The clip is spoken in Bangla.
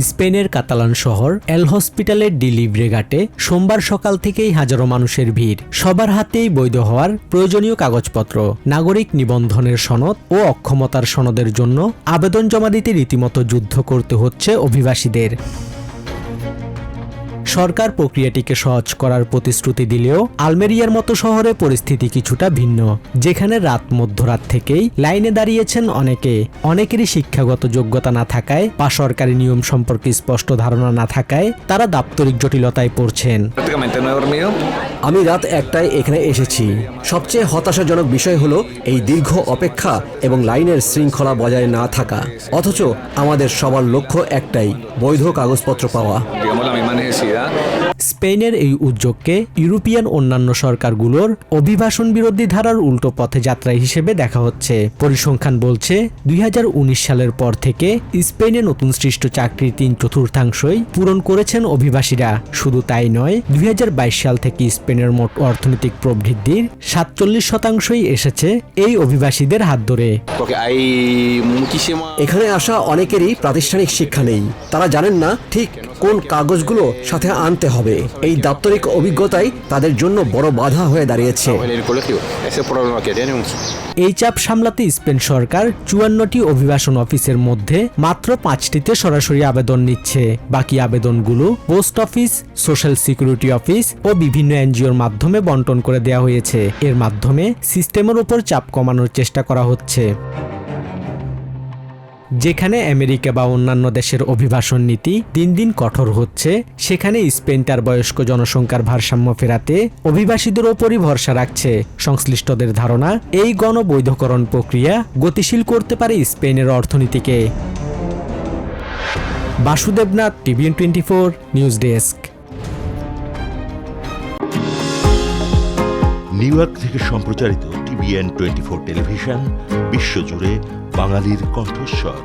স্পেনের কাতালান শহর এল হসপিটালের ডি লিব্রেগাটে সোমবার সকাল থেকেই হাজারো মানুষের ভিড়। সবার হাতেই বৈধ হওয়ার প্রয়োজনীয় কাগজপত্র, নাগরিক নিবন্ধনের সনদ ও অক্ষমতার সনদের জন্য আবেদন জমা দিতে রীতিমতো যুদ্ধ করতে হচ্ছে অভিবাসীদের। সরকার প্রক্রিয়াটিকে সহজ করার প্রতিশ্রুতি দিলেও আলমেরিয়ার মতো শহরে পরিস্থিতি কিছুটা ভিন্ন, যেখানে মধ্যরাত থেকেই লাইনে দাঁড়িয়েছেন অনেকেরই শিক্ষাগত যোগ্যতা না থাকায় বা সরকারি নিয়ম সম্পর্কে স্পষ্ট ধারণা না থাকায় তারা দাপ্তরিক জটিলতায় পড়ছেন। আমি রাত 1টায় এখানে এসেছি। সবচেয়ে হতাশাজনক বিষয় হলো এই দীর্ঘ অপেক্ষা এবং লাইনের শৃঙ্খলা বজায় না থাকা। অথচ আমাদের সবার লক্ষ্য একটাই, বৈধ কাগজপত্র পাওয়া। স্পেনের এই উদ্যোগকে ইউরোপিয়ান অন্যান্য সরকারগুলোর অভিবাসন বিরোধী ধারার উল্টো পথে যাত্রা হিসেবে দেখা হচ্ছে। পরিসংখ্যান বলছে 2019 সালের পর থেকে স্পেনে নতুন সৃষ্ট চাকরির 3/4 পূরণ করেছেন অভিবাসীরা। শুধু তাই নয়, 2022 সাল থেকে স্পেনের মোট অর্থনৈতিক প্রবৃদ্ধির 47% এসেছে এই অভিবাসীদের হাত ধরে। এখানে আসা অনেকেরই প্রাতিষ্ঠানিক শিক্ষা নেই। তারা জানেন না ঠিক কোন কাগজগুলো সাথে আনতে হবে। এই দাপ্তরিক অভিজ্ঞতাই তাদের জন্য বড় বাধা হয়ে দাঁড়িয়েছে। এই চাপ সামলাতে স্পেন সরকার 54টি অভিবাসন অফিসের মধ্যে মাত্র 5টিতে সরাসরি আবেদন নিচ্ছে। বাকি আবেদনগুলো post office, social security office ও বিভিন্ন এনজিওর মাধ্যমে বন্টন করে দেওয়া হয়েছে। এর মাধ্যমে সিস্টেমের উপর চাপ কমানোর চেষ্টা করা হচ্ছে। যেখানে আমেরিকা বা অন্যান্য দেশের অভিবাসন নীতি দিন দিন কঠোর হচ্ছে, সেখানে স্পেন তার বয়স্ক জনসংখ্যার ভারসাম্য ফেরাতে অভিবাসীদের ওপরই ভরসা রাখছে। সংশ্লিষ্টদের ধারণা, এই গণবৈধকরণ প্রক্রিয়া গতিশীল করতে পারে স্পেনের অর্থনীতিকে। Basudebnath, TVN 24 news desk. New York থেকে সম্প্রচারিত টিভিএন 24 টেলিভিশন বিশ্বজুড়ে বাঙালির কণ্ঠস্বর।